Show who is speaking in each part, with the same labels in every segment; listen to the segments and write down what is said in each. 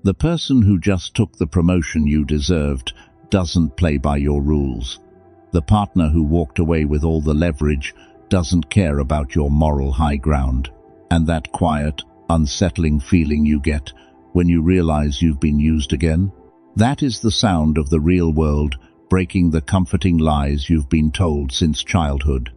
Speaker 1: The person who just took the promotion you deserved doesn't play by your rules. The partner who walked away with all the leverage doesn't care about your moral high ground. And that quiet, unsettling feeling you get when you realize you've been used again? That is the sound of the real world breaking the comforting lies you've been told since childhood.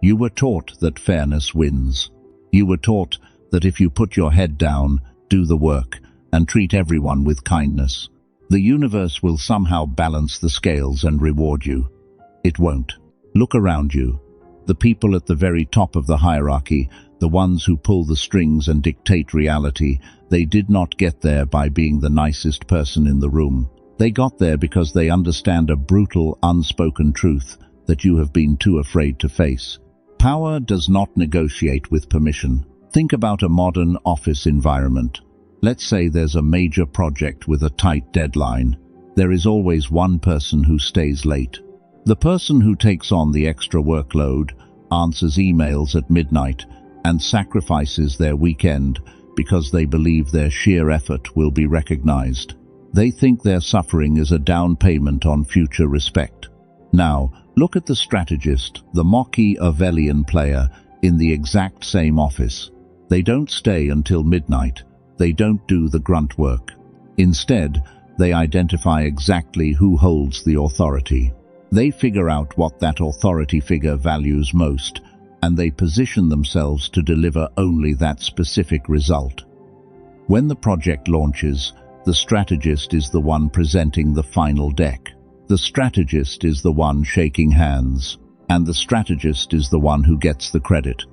Speaker 1: You were taught that fairness wins. You were taught that if you put your head down, do the work, and treat everyone with kindness, the universe will somehow balance the scales and reward you. It won't. Look around you. The people at the very top of the hierarchy, the ones who pull the strings and dictate reality, they did not get there by being the nicest person in the room. They got there because they understand a brutal, unspoken truth that you have been too afraid to face. Power does not negotiate with permission. Think about a modern office environment. Let's say there's a major project with a tight deadline. There is always one person who stays late. The person who takes on the extra workload, answers emails at midnight, and sacrifices their weekend because they believe their sheer effort will be recognized. They think their suffering is a down payment on future respect. Now, look at the strategist, the Machiavellian player, in the exact same office. They don't stay until midnight. They don't do the grunt work. Instead, they identify exactly who holds the authority. They figure out what that authority figure values most, and they position themselves to deliver only that specific result. When the project launches, the strategist is the one presenting the final deck. The strategist is the one shaking hands, and the strategist is the one who gets the credit,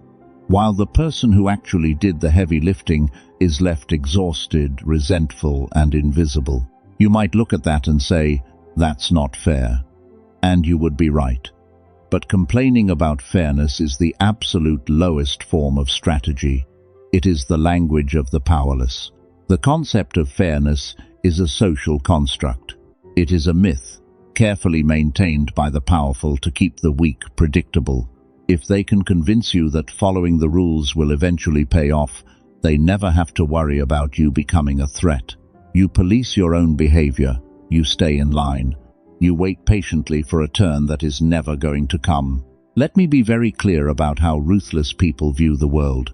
Speaker 1: while the person who actually did the heavy lifting is left exhausted, resentful, and invisible. You might look at that and say, "That's not fair." And you would be right. But complaining about fairness is the absolute lowest form of strategy. It is the language of the powerless. The concept of fairness is a social construct. It is a myth, carefully maintained by the powerful to keep the weak predictable. If they can convince you that following the rules will eventually pay off, they never have to worry about you becoming a threat. You police your own behavior. You stay in line. You wait patiently for a turn that is never going to come. Let me be very clear about how ruthless people view the world.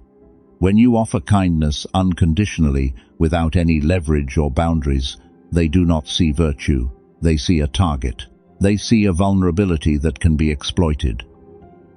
Speaker 1: When you offer kindness unconditionally, without any leverage or boundaries, they do not see virtue. They see a target. They see a vulnerability that can be exploited.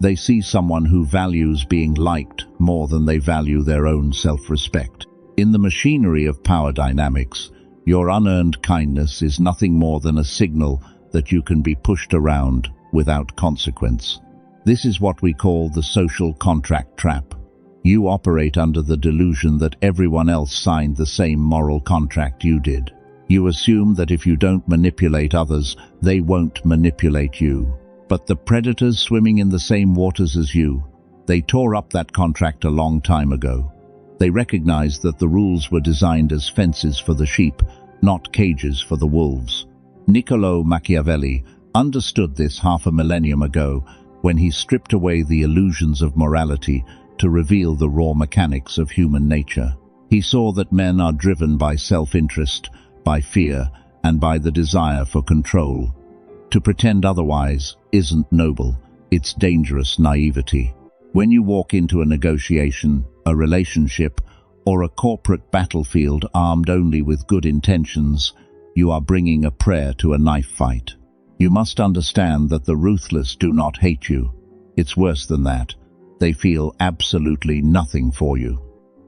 Speaker 1: They see someone who values being liked more than they value their own self-respect. In the machinery of power dynamics, your unearned kindness is nothing more than a signal that you can be pushed around without consequence. This is what we call the social contract trap. You operate under the delusion that everyone else signed the same moral contract you did. You assume that if you don't manipulate others, they won't manipulate you. But the predators swimming in the same waters as you, they tore up that contract a long time ago. They recognized that the rules were designed as fences for the sheep, not cages for the wolves. Niccolo Machiavelli understood this half a millennium ago when he stripped away the illusions of morality to reveal the raw mechanics of human nature. He saw that men are driven by self-interest, by fear, and by the desire for control. To pretend otherwise isn't noble, it's dangerous naivety. When you walk into a negotiation, a relationship, or a corporate battlefield armed only with good intentions, you are bringing a prayer to a knife fight. You must understand that the ruthless do not hate you. It's worse than that. They feel absolutely nothing for you.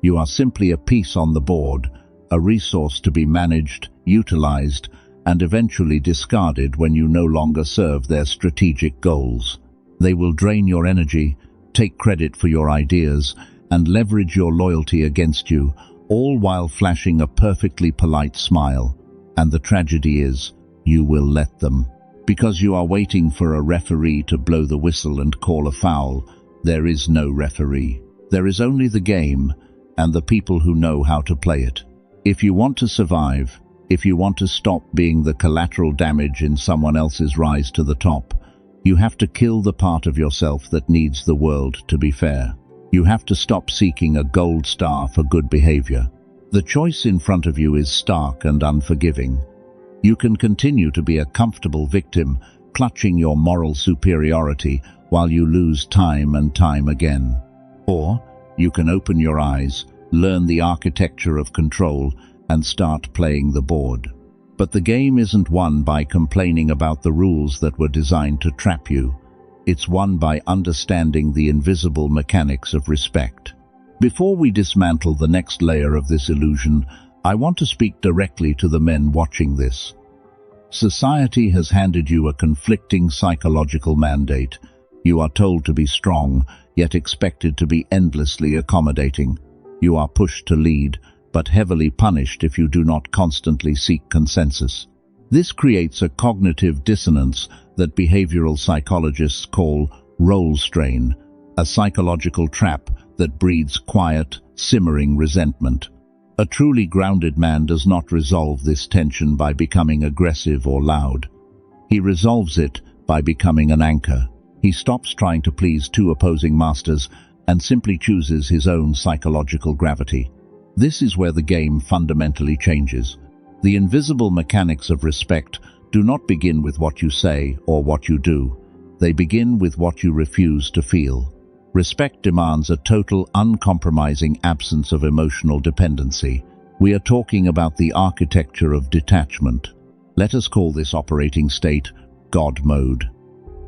Speaker 1: You are simply a piece on the board, a resource to be managed, utilized, and eventually discarded when you no longer serve their strategic goals. They will drain your energy, take credit for your ideas, and leverage your loyalty against you, all while flashing a perfectly polite smile. And the tragedy is, you will let them. Because you are waiting for a referee to blow the whistle and call a foul, there is no referee. There is only the game, and the people who know how to play it. If you want to survive, if you want to stop being the collateral damage in someone else's rise to the top, you have to kill the part of yourself that needs the world to be fair. You have to stop seeking a gold star for good behavior. The choice in front of you is stark and unforgiving. You can continue to be a comfortable victim, clutching your moral superiority while you lose time and time again. Or you can open your eyes, learn the architecture of control, and start playing the board. But the game isn't won by complaining about the rules that were designed to trap you. It's won by understanding the invisible mechanics of respect. Before we dismantle the next layer of this illusion, I want to speak directly to the men watching this. Society has handed you a conflicting psychological mandate. You are told to be strong, yet expected to be endlessly accommodating. You are pushed to lead, but heavily punished if you do not constantly seek consensus. This creates a cognitive dissonance that behavioral psychologists call role strain, a psychological trap that breeds quiet, simmering resentment. A truly grounded man does not resolve this tension by becoming aggressive or loud. He resolves it by becoming an anchor. He stops trying to please two opposing masters and simply chooses his own psychological gravity. This is where the game fundamentally changes. The invisible mechanics of respect do not begin with what you say or what you do. They begin with what you refuse to feel. Respect demands a total, uncompromising absence of emotional dependency. We are talking about the architecture of detachment. Let us call this operating state God mode.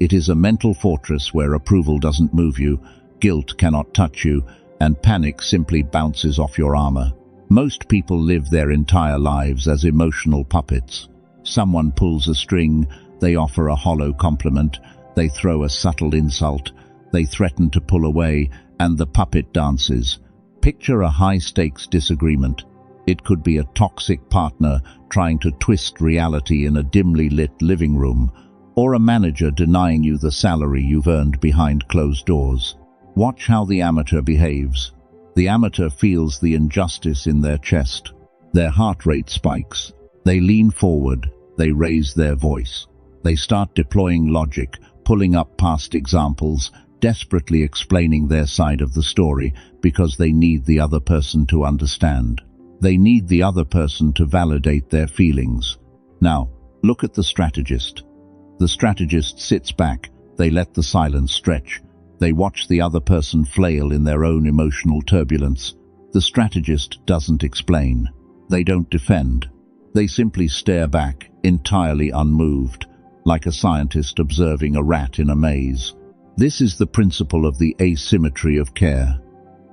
Speaker 1: It is a mental fortress where approval doesn't move you, guilt cannot touch you, and panic simply bounces off your armor. Most people live their entire lives as emotional puppets. Someone pulls a string, they offer a hollow compliment, they throw a subtle insult, they threaten to pull away, and the puppet dances. Picture a high-stakes disagreement. It could be a toxic partner trying to twist reality in a dimly lit living room, or a manager denying you the salary you've earned behind closed doors. Watch how the amateur behaves. The amateur feels the injustice in their chest. Their heart rate spikes. They lean forward. They raise their voice. They start deploying logic, pulling up past examples, desperately explaining their side of the story because they need the other person to understand. They need the other person to validate their feelings. Now, look at the strategist. The strategist sits back. They let the silence stretch. They watch the other person flail in their own emotional turbulence. The strategist doesn't explain. They don't defend. They simply stare back, entirely unmoved, like a scientist observing a rat in a maze. This is the principle of the asymmetry of care.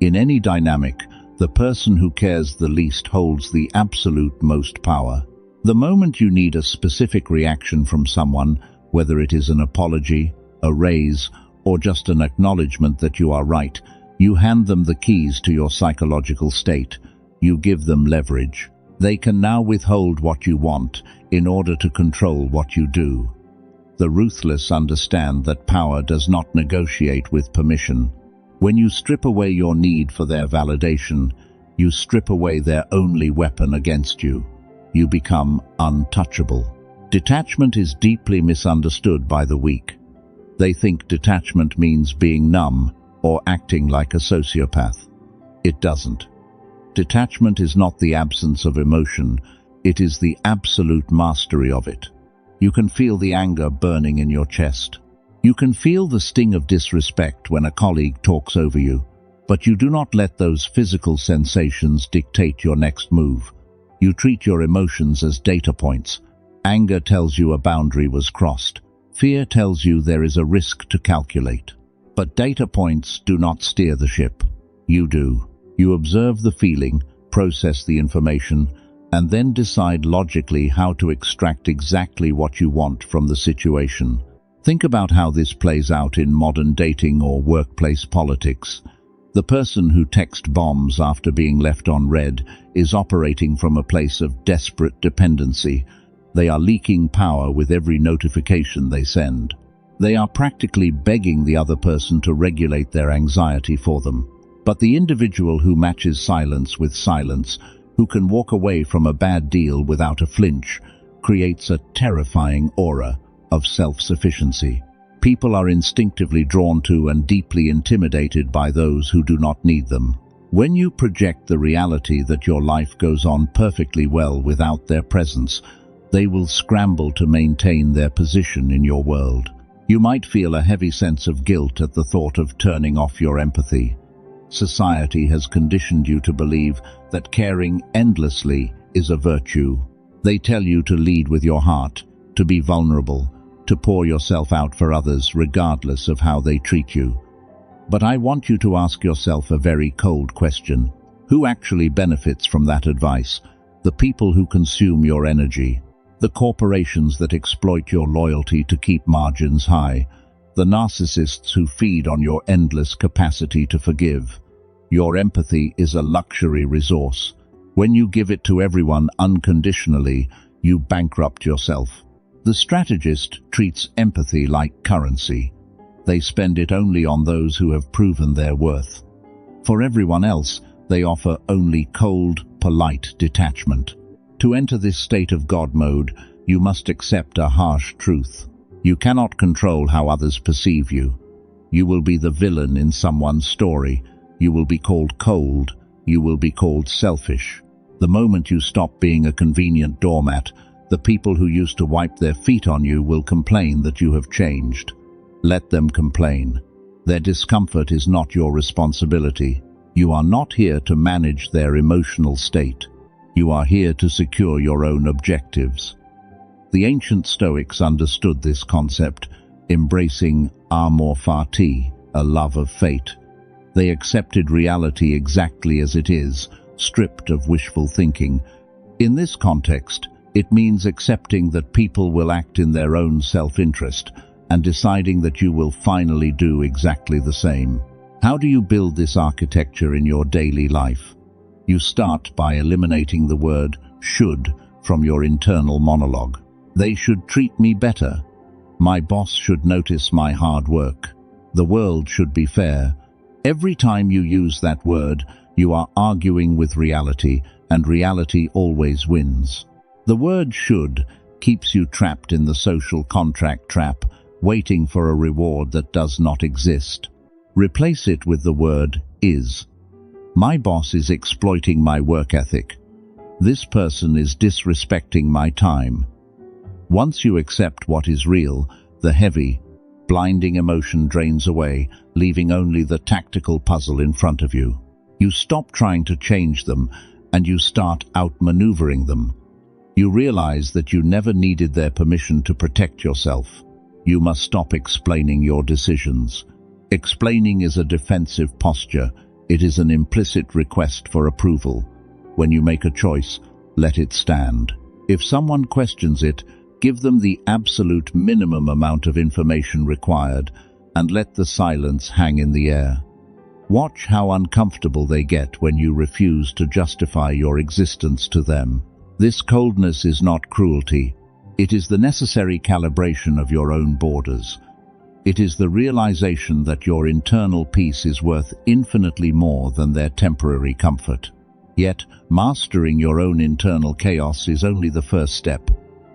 Speaker 1: In any dynamic, the person who cares the least holds the absolute most power. The moment you need a specific reaction from someone, whether it is an apology, a raise, or just an acknowledgement that you are right, you hand them the keys to your psychological state. You give them leverage. They can now withhold what you want in order to control what you do. The ruthless understand that power does not negotiate with permission. When you strip away your need for their validation, you strip away their only weapon against you. You become untouchable. Detachment is deeply misunderstood by the weak. They think detachment means being numb or acting like a sociopath. It doesn't. Detachment is not the absence of emotion, it is the absolute mastery of it. You can feel the anger burning in your chest. You can feel the sting of disrespect when a colleague talks over you, but you do not let those physical sensations dictate your next move. You treat your emotions as data points. Anger tells you a boundary was crossed. Fear tells you there is a risk to calculate. But data points do not steer the ship. You do. You observe the feeling, process the information, and then decide logically how to extract exactly what you want from the situation. Think about how this plays out in modern dating or workplace politics. The person who texts bombs after being left on red is operating from a place of desperate dependency. They are leaking power with every notification they send. They are practically begging the other person to regulate their anxiety for them. But the individual who matches silence with silence, who can walk away from a bad deal without a flinch, creates a terrifying aura of self-sufficiency. People are instinctively drawn to and deeply intimidated by those who do not need them. When you project the reality that your life goes on perfectly well without their presence, they will scramble to maintain their position in your world. You might feel a heavy sense of guilt at the thought of turning off your empathy. Society has conditioned you to believe that caring endlessly is a virtue. They tell you to lead with your heart, to be vulnerable, to pour yourself out for others regardless of how they treat you. But I want you to ask yourself a very cold question. Who actually benefits from that advice? The people who consume your energy, the corporations that exploit your loyalty to keep margins high, the narcissists who feed on your endless capacity to forgive. Your empathy is a luxury resource. When you give it to everyone unconditionally, you bankrupt yourself. The strategist treats empathy like currency. They spend it only on those who have proven their worth. For everyone else, they offer only cold, polite detachment. To enter this state of God mode, you must accept a harsh truth. You cannot control how others perceive you. You will be the villain in someone's story. You will be called cold. You will be called selfish. The moment you stop being a convenient doormat, the people who used to wipe their feet on you will complain that you have changed. Let them complain. Their discomfort is not your responsibility. You are not here to manage their emotional state. You are here to secure your own objectives. The ancient Stoics understood this concept, embracing amor fati, a love of fate. They accepted reality exactly as it is, stripped of wishful thinking. In this context, it means accepting that people will act in their own self-interest and deciding that you will finally do exactly the same. How do you build this architecture in your daily life? You start by eliminating the word should from your internal monologue. They should treat me better. My boss should notice my hard work. The world should be fair. Every time you use that word, you are arguing with reality, and reality always wins. The word should keeps you trapped in the social contract trap, waiting for a reward that does not exist. Replace it with the word is. My boss is exploiting my work ethic. This person is disrespecting my time. Once you accept what is real, the heavy, blinding emotion drains away, leaving only the tactical puzzle in front of you. You stop trying to change them, and you start outmaneuvering them. You realize that you never needed their permission to protect yourself. You must stop explaining your decisions. Explaining is a defensive posture. It is an implicit request for approval. When you make a choice, let it stand. If someone questions it, give them the absolute minimum amount of information required, and let the silence hang in the air. Watch how uncomfortable they get when you refuse to justify your existence to them. This coldness is not cruelty. It is the necessary calibration of your own borders. It is the realization that your internal peace is worth infinitely more than their temporary comfort. Yet, mastering your own internal chaos is only the first step.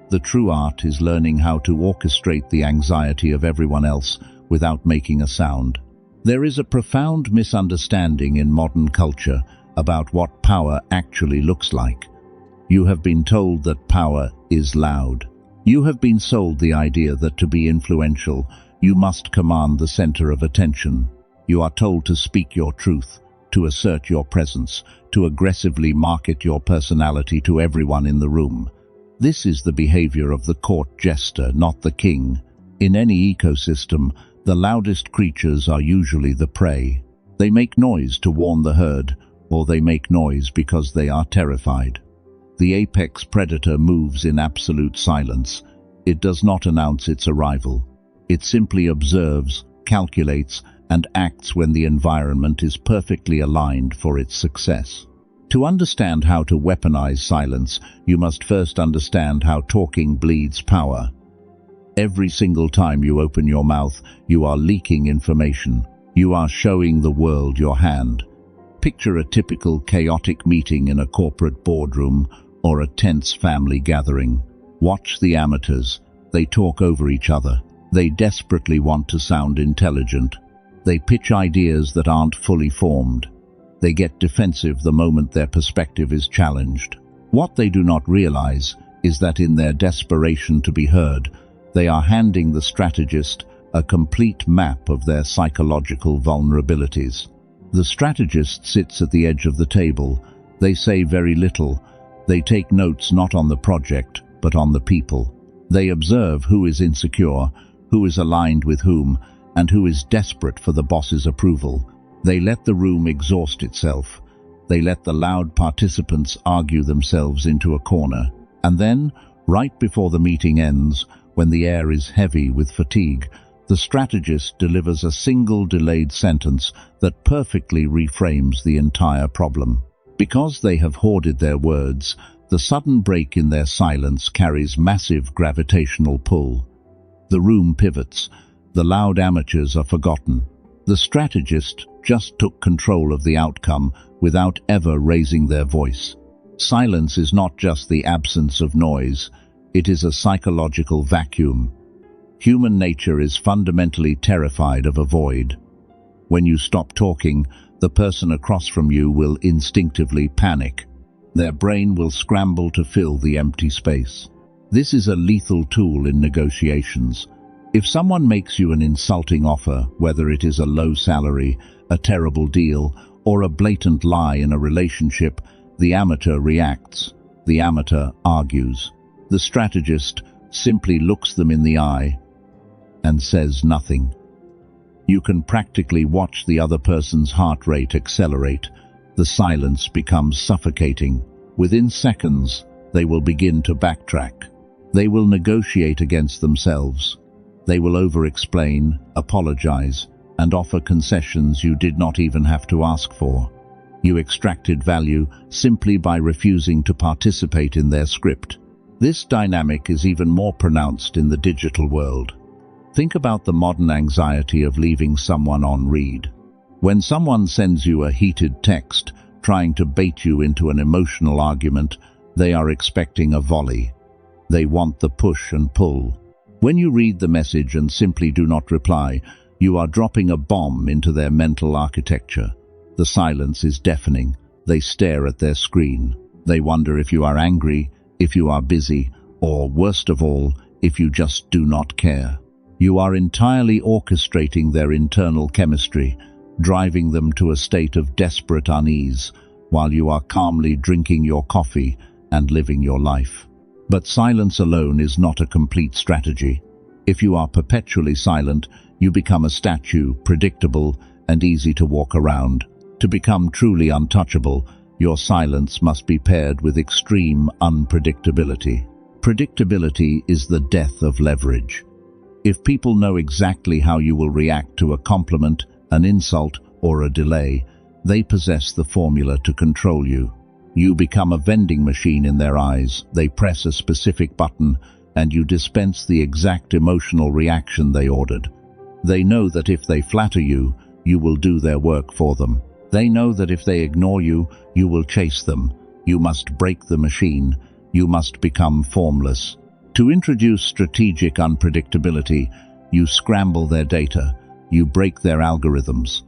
Speaker 1: The true art is learning how to orchestrate the anxiety of everyone else without making a sound. There is a profound misunderstanding in modern culture about what power actually looks like. You have been told that power is loud. You have been sold the idea that to be influential, you must command the center of attention. You are told to speak your truth, to assert your presence, to aggressively market your personality to everyone in the room. This is the behavior of the court jester, not the king. In any ecosystem, the loudest creatures are usually the prey. They make noise to warn the herd, or they make noise because they are terrified. The apex predator moves in absolute silence. It does not announce its arrival. It simply observes, calculates, and acts when the environment is perfectly aligned for its success. To understand how to weaponize silence, you must first understand how talking bleeds power. Every single time you open your mouth, you are leaking information. You are showing the world your hand. Picture a typical chaotic meeting in a corporate boardroom or a tense family gathering. Watch the amateurs. They talk over each other. They desperately want to sound intelligent. They pitch ideas that aren't fully formed. They get defensive the moment their perspective is challenged. What they do not realize is that in their desperation to be heard, they are handing the strategist a complete map of their psychological vulnerabilities. The strategist sits at the edge of the table. They say very little. They take notes not on the project, but on the people. They observe who is insecure, who is aligned with whom, and who is desperate for the boss's approval. They let the room exhaust itself. They let the loud participants argue themselves into a corner. And then, right before the meeting ends, when the air is heavy with fatigue, the strategist delivers a single delayed sentence that perfectly reframes the entire problem. Because they have hoarded their words, the sudden break in their silence carries massive gravitational pull. The room pivots. The loud amateurs are forgotten. The strategist just took control of the outcome without ever raising their voice. Silence is not just the absence of noise, it is a psychological vacuum. Human nature is fundamentally terrified of a void. When you stop talking, the person across from you will instinctively panic. Their brain will scramble to fill the empty space. This is a lethal tool in negotiations. If someone makes you an insulting offer, whether it is a low salary, a terrible deal, or a blatant lie in a relationship, the amateur reacts. The amateur argues. The strategist simply looks them in the eye and says nothing. You can practically watch the other person's heart rate accelerate. The silence becomes suffocating. Within seconds, they will begin to backtrack. They will negotiate against themselves. They will over-explain, apologize, and offer concessions you did not even have to ask for. You extracted value simply by refusing to participate in their script. This dynamic is even more pronounced in the digital world. Think about the modern anxiety of leaving someone on read. When someone sends you a heated text, trying to bait you into an emotional argument, they are expecting a volley. They want the push and pull. When you read the message and simply do not reply, you are dropping a bomb into their mental architecture. The silence is deafening. They stare at their screen. They wonder if you are angry, if you are busy, or worst of all, if you just do not care. You are entirely orchestrating their internal chemistry, driving them to a state of desperate unease, while you are calmly drinking your coffee and living your life. But silence alone is not a complete strategy. If you are perpetually silent, you become a statue, predictable and easy to walk around. To become truly untouchable, your silence must be paired with extreme unpredictability. Predictability is the death of leverage. If people know exactly how you will react to a compliment, an insult, or a delay, they possess the formula to control you. You become a vending machine in their eyes. They press a specific button, and you dispense the exact emotional reaction they ordered. They know that if they flatter you, you will do their work for them. They know that if they ignore you, you will chase them. You must break the machine. You must become formless. To introduce strategic unpredictability, you scramble their data. You break their algorithms.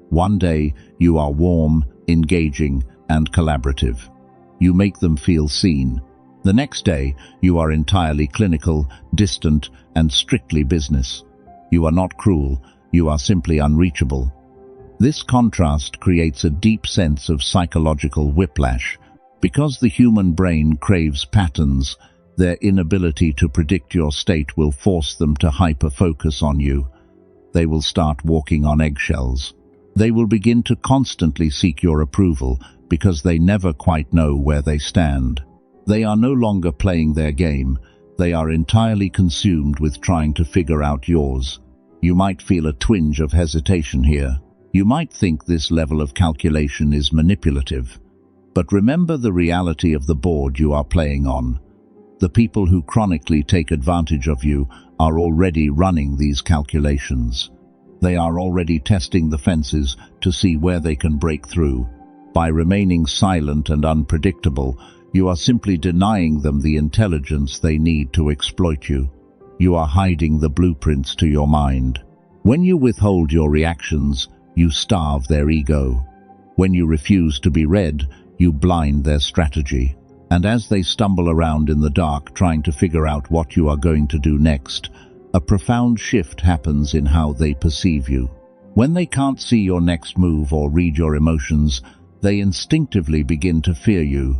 Speaker 1: One day, you are warm, engaging, and collaborative. You make them feel seen. The next day, you are entirely clinical, distant, and strictly business. You are not cruel, you are simply unreachable. This contrast creates a deep sense of psychological whiplash. Because the human brain craves patterns, their inability to predict your state will force them to hyper-focus on you. They will start walking on eggshells. They will begin to constantly seek your approval because they never quite know where they stand. They are no longer playing their game. They are entirely consumed with trying to figure out yours. You might feel a twinge of hesitation here. You might think this level of calculation is manipulative. But remember the reality of the board you are playing on. The people who chronically take advantage of you are already running these calculations. They are already testing the fences to see where they can break through. By remaining silent and unpredictable, you are simply denying them the intelligence they need to exploit you. You are hiding the blueprints to your mind. When you withhold your reactions, you starve their ego. When you refuse to be read, you blind their strategy. And as they stumble around in the dark trying to figure out what you are going to do next, a profound shift happens in how they perceive you. When they can't see your next move or read your emotions, they instinctively begin to fear you,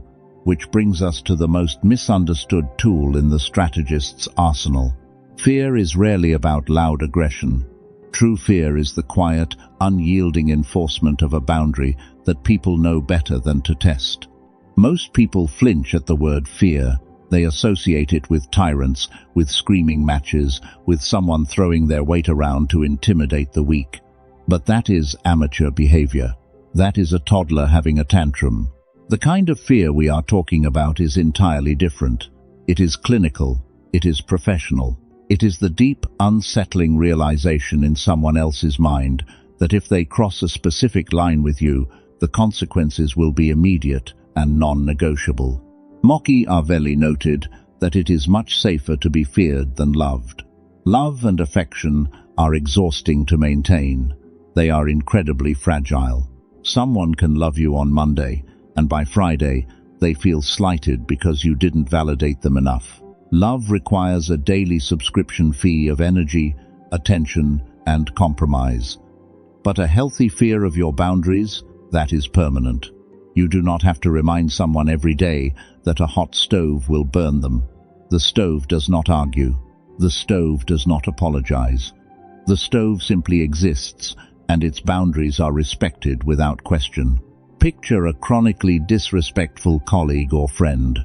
Speaker 1: which brings us to the most misunderstood tool in the strategist's arsenal. Fear is rarely about loud aggression. True fear is the quiet, unyielding enforcement of a boundary that people know better than to test. Most people flinch at the word fear. They associate it with tyrants, with screaming matches, with someone throwing their weight around to intimidate the weak. But that is amateur behavior. That is a toddler having a tantrum. The kind of fear we are talking about is entirely different. It is clinical. It is professional. It is the deep, unsettling realization in someone else's mind that if they cross a specific line with you, the consequences will be immediate and non-negotiable. Machiavelli noted that it is much safer to be feared than loved. Love and affection are exhausting to maintain. They are incredibly fragile. Someone can love you on Monday, and by Friday, they feel slighted because you didn't validate them enough. Love requires a daily subscription fee of energy, attention, and compromise. But a healthy fear of your boundaries, that is permanent. You do not have to remind someone every day that a hot stove will burn them. The stove does not argue. The stove does not apologize. The stove simply exists, and its boundaries are respected without question. Picture a chronically disrespectful colleague or friend.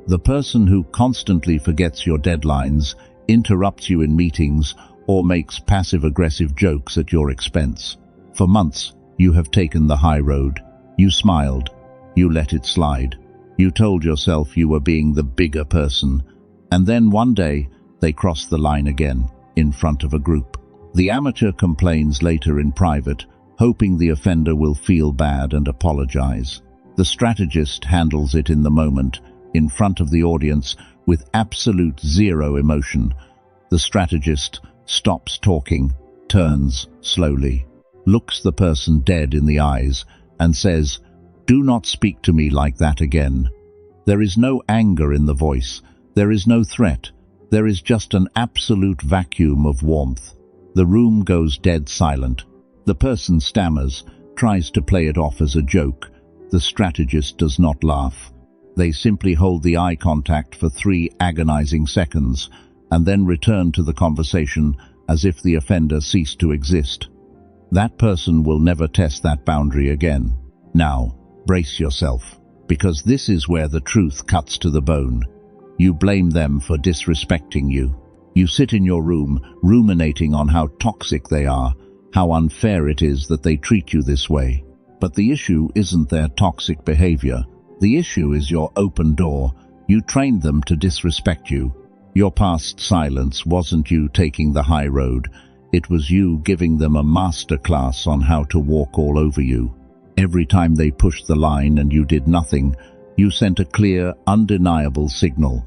Speaker 1: The person who constantly forgets your deadlines, interrupts you in meetings, or makes passive-aggressive jokes at your expense. For months, you have taken the high road. You smiled. You let it slide. You told yourself you were being the bigger person. And then one day, they cross the line again, in front of a group. The amateur complains later in private, hoping the offender will feel bad and apologize. The strategist handles it in the moment, in front of the audience, with absolute zero emotion. The strategist stops talking, turns slowly, looks the person dead in the eyes, and says, "Do not speak to me like that again." There is no anger in the voice. There is no threat. There is just an absolute vacuum of warmth. The room goes dead silent. The person stammers, tries to play it off as a joke. The strategist does not laugh. They simply hold the eye contact for 3 agonizing seconds, and then return to the conversation as if the offender ceased to exist. That person will never test that boundary again. Now, brace yourself, because this is where the truth cuts to the bone. You blame them for disrespecting you. You sit in your room, ruminating on how toxic they are, how unfair it is that they treat you this way. But the issue isn't their toxic behavior. The issue is your open door. You trained them to disrespect you. Your past silence wasn't you taking the high road. It was you giving them a master class on how to walk all over you. Every time they pushed the line and you did nothing, you sent a clear, undeniable signal.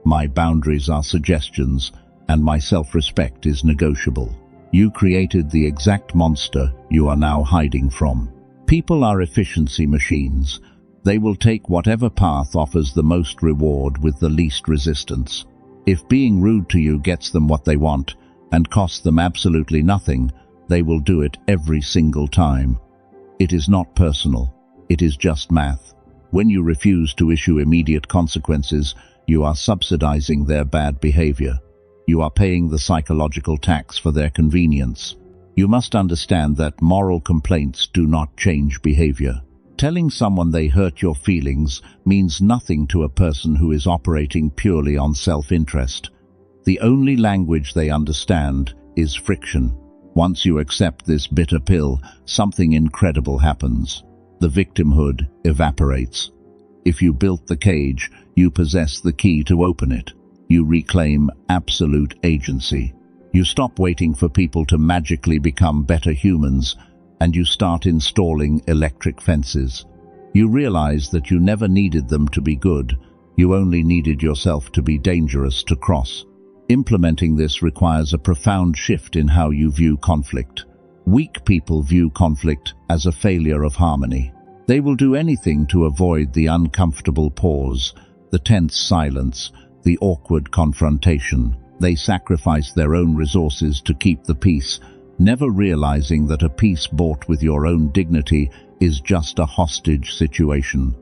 Speaker 1: My boundaries are suggestions, and my self-respect is negotiable. You created the exact monster you are now hiding from. People are efficiency machines. They will take whatever path offers the most reward with the least resistance. If being rude to you gets them what they want and costs them absolutely nothing, they will do it every single time. It is not personal. It is just math. When you refuse to issue immediate consequences, you are subsidizing their bad behavior. You are paying the psychological tax for their convenience. You must understand that moral complaints do not change behavior. Telling someone they hurt your feelings means nothing to a person who is operating purely on self-interest. The only language they understand is friction. Once you accept this bitter pill, something incredible happens. The victimhood evaporates. If you built the cage, you possess the key to open it. You reclaim absolute agency. You stop waiting for people to magically become better humans, and you start installing electric fences. You realize that you never needed them to be good. You only needed yourself to be dangerous to cross. Implementing this requires a profound shift in how you view conflict. Weak people view conflict as a failure of harmony. They will do anything to avoid the uncomfortable pause, the tense silence, the awkward confrontation. They sacrifice their own resources to keep the peace, never realizing that a peace bought with your own dignity is just a hostage situation.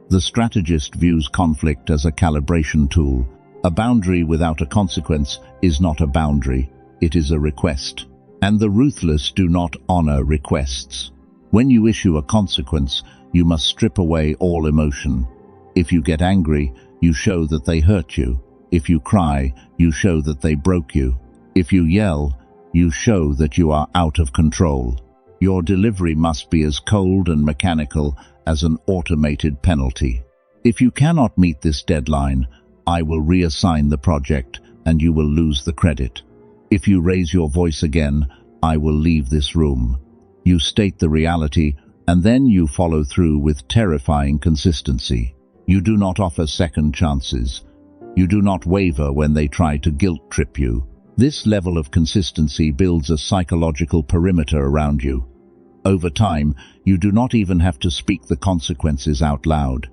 Speaker 1: The strategist views conflict as a calibration tool. A boundary without a consequence is not a boundary, it is a request. And the ruthless do not honor requests. When you issue a consequence, you must strip away all emotion. If you get angry, you show that they hurt you. If you cry, you show that they broke you. If you yell, you show that you are out of control. Your delivery must be as cold and mechanical as an automated penalty. If you cannot meet this deadline, I will reassign the project and you will lose the credit. If you raise your voice again, I will leave this room. You state the reality, and then you follow through with terrifying consistency. You do not offer second chances. You do not waver when they try to guilt trip you. This level of consistency builds a psychological perimeter around you. Over time, you do not even have to speak the consequences out loud.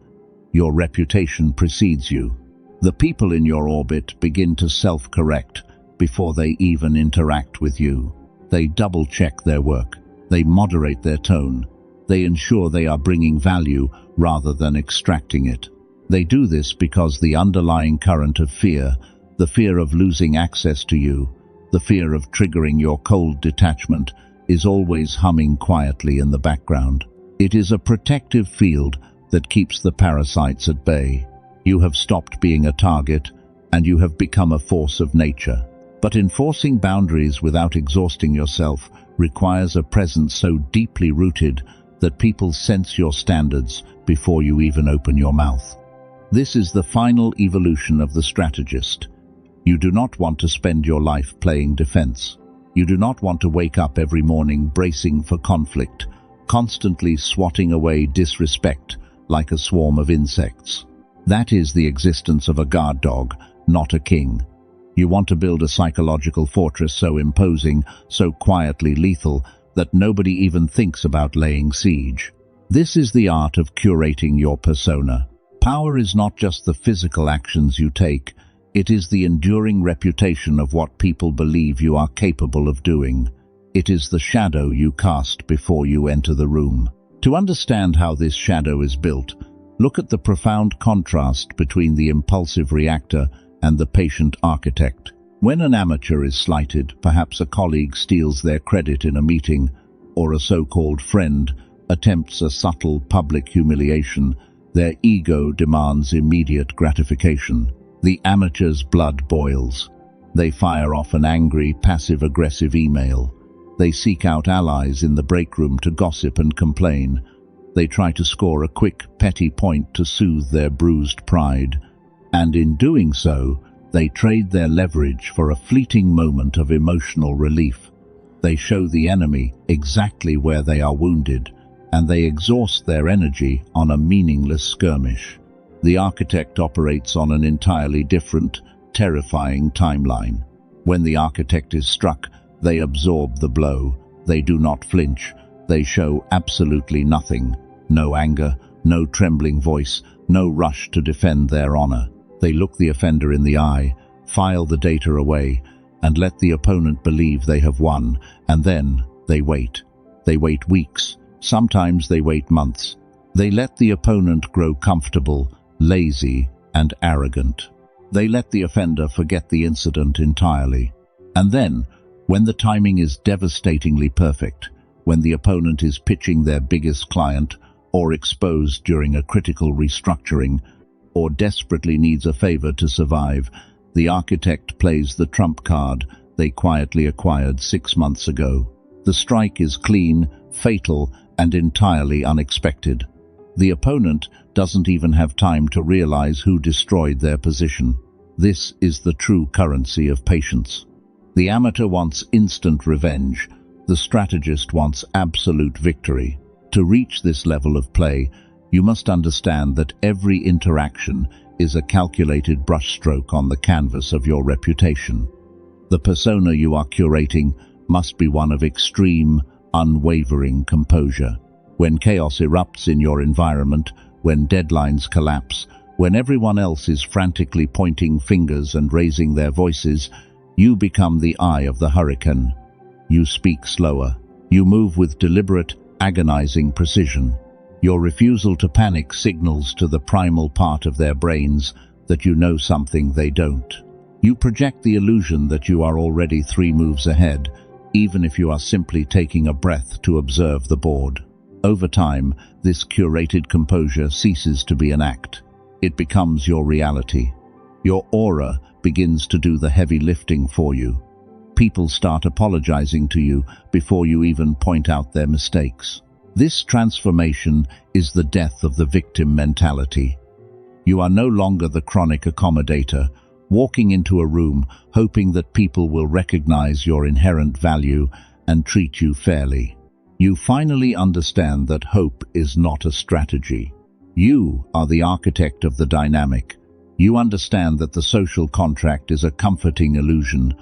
Speaker 1: Your reputation precedes you. The people in your orbit begin to self-correct before they even interact with you. They double-check their work. They moderate their tone. They ensure they are bringing value rather than extracting it. They do this because the underlying current of fear, the fear of losing access to you, the fear of triggering your cold detachment, is always humming quietly in the background. It is a protective field that keeps the parasites at bay. You have stopped being a target, and you have become a force of nature. But enforcing boundaries without exhausting yourself requires a presence so deeply rooted that people sense your standards before you even open your mouth. This is the final evolution of the strategist. You do not want to spend your life playing defense. You do not want to wake up every morning bracing for conflict, constantly swatting away disrespect like a swarm of insects. That is the existence of a guard dog, not a king. You want to build a psychological fortress so imposing, so quietly lethal, that nobody even thinks about laying siege. This is the art of curating your persona. Power is not just the physical actions you take, it is the enduring reputation of what people believe you are capable of doing. It is the shadow you cast before you enter the room. To understand how this shadow is built, look at the profound contrast between the impulsive reactor and the patient architect. When an amateur is slighted, perhaps a colleague steals their credit in a meeting, or a so-called friend attempts a subtle public humiliation, their ego demands immediate gratification. The amateur's blood boils. They fire off an angry, passive-aggressive email. They seek out allies in the break room to gossip and complain. They try to score a quick, petty point to soothe their bruised pride. And in doing so, they trade their leverage for a fleeting moment of emotional relief. They show the enemy exactly where they are wounded, and they exhaust their energy on a meaningless skirmish. The architect operates on an entirely different, terrifying timeline. When the architect is struck, they absorb the blow. They do not flinch. They show absolutely nothing. No anger, no trembling voice, no rush to defend their honor. They look the offender in the eye, file the data away, and let the opponent believe they have won, and then they wait. They wait weeks. Sometimes they wait months. They let the opponent grow comfortable, lazy, and arrogant. They let the offender forget the incident entirely. And then, when the timing is devastatingly perfect, when the opponent is pitching their biggest client, or exposed during a critical restructuring, or desperately needs a favor to survive, the architect plays the trump card they quietly acquired 6 months ago. The strike is clean, fatal, and entirely unexpected. The opponent doesn't even have time to realize who destroyed their position. This is the true currency of patience. The amateur wants instant revenge. The strategist wants absolute victory. To reach this level of play, you must understand that every interaction is a calculated brushstroke on the canvas of your reputation. The persona you are curating must be one of extreme, unwavering composure. When chaos erupts in your environment, when deadlines collapse, when everyone else is frantically pointing fingers and raising their voices, you become the eye of the hurricane. You speak slower. You move with deliberate, agonizing precision. Your refusal to panic signals to the primal part of their brains that you know something they don't. You project the illusion that you are already 3 moves ahead, even if you are simply taking a breath to observe the board. Over time, this curated composure ceases to be an act. It becomes your reality. Your aura begins to do the heavy lifting for you. People start apologizing to you before you even point out their mistakes. This transformation is the death of the victim mentality. You are no longer the chronic accommodator, walking into a room hoping that people will recognize your inherent value and treat you fairly. You finally understand that hope is not a strategy. You are the architect of the dynamic. You understand that the social contract is a comforting illusion,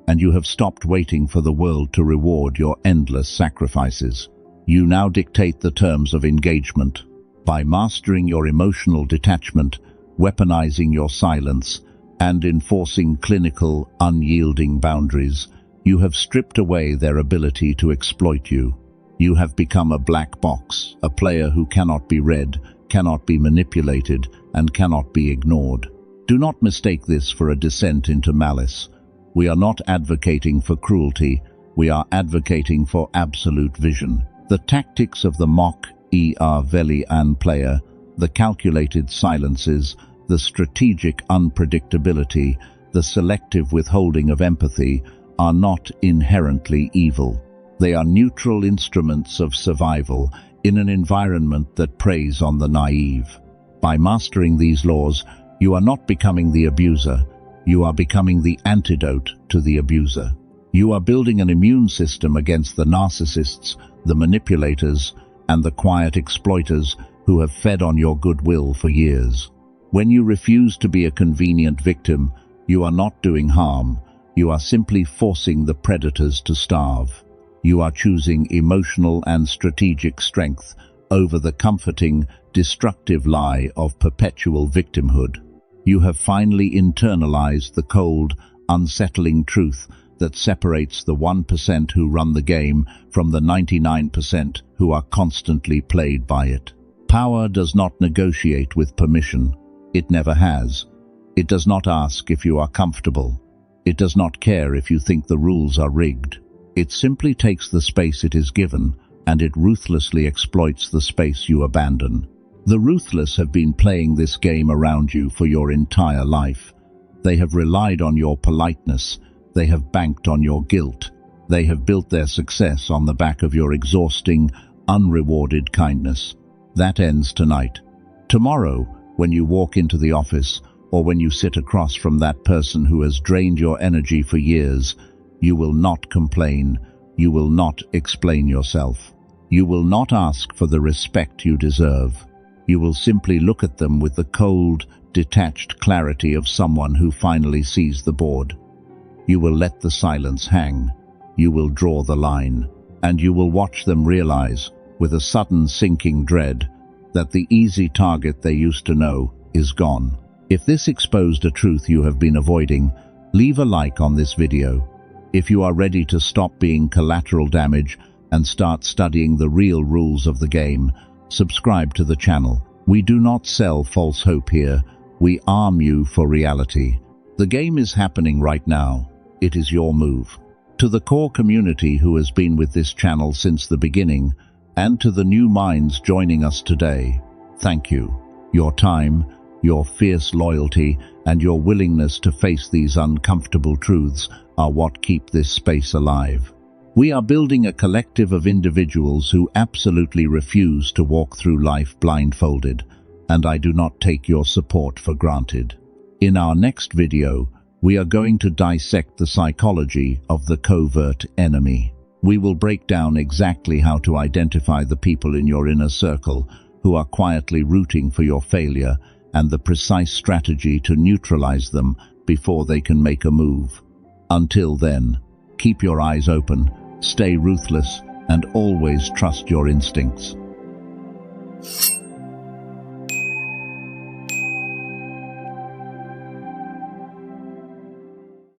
Speaker 1: and you have stopped waiting for the world to reward your endless sacrifices. You now dictate the terms of engagement. By mastering your emotional detachment, weaponizing your silence, and enforcing clinical, unyielding boundaries, you have stripped away their ability to exploit you. You have become a black box, a player who cannot be read, cannot be manipulated, and cannot be ignored. Do not mistake this for a descent into malice. We are not advocating for cruelty, we are advocating for absolute vision. The tactics of the Machiavellian player, the calculated silences, the strategic unpredictability, the selective withholding of empathy, are not inherently evil. They are neutral instruments of survival in an environment that preys on the naive. By mastering these laws, you are not becoming the abuser, you are becoming the antidote to the abuser. You are building an immune system against the narcissists, the manipulators, and the quiet exploiters who have fed on your goodwill for years. When you refuse to be a convenient victim, you are not doing harm, you are simply forcing the predators to starve. You are choosing emotional and strategic strength over the comforting, destructive lie of perpetual victimhood. You have finally internalized the cold, unsettling truth that separates the 1% who run the game from the 99% who are constantly played by it. Power does not negotiate with permission. It never has. It does not ask if you are comfortable. It does not care if you think the rules are rigged. It simply takes the space it is given, and it ruthlessly exploits the space you abandon. The ruthless have been playing this game around you for your entire life. They have relied on your politeness. They have banked on your guilt. They have built their success on the back of your exhausting, unrewarded kindness. That ends tonight. Tomorrow, when you walk into the office, or when you sit across from that person who has drained your energy for years, you will not complain. You will not explain yourself. You will not ask for the respect you deserve. You will simply look at them with the cold, detached clarity of someone who finally sees the board. You will let the silence hang. You will draw the line. And you will watch them realize, with a sudden sinking dread, that the easy target they used to know is gone. If this exposed a truth you have been avoiding, leave a like on this video. If you are ready to stop being collateral damage and start studying the real rules of the game, subscribe to the channel. We do not sell false hope here. We arm you for reality. The game is happening right now. It is your move. To the core community who has been with this channel since the beginning, and to the new minds joining us today, thank you. Your time, your fierce loyalty, and your willingness to face these uncomfortable truths are what keep this space alive. We are building a collective of individuals who absolutely refuse to walk through life blindfolded, and I do not take your support for granted. In our next video, we are going to dissect the psychology of the covert enemy. We will break down exactly how to identify the people in your inner circle who are quietly rooting for your failure and the precise strategy to neutralize them before they can make a move. Until then, keep your eyes open, stay ruthless, and always trust your instincts.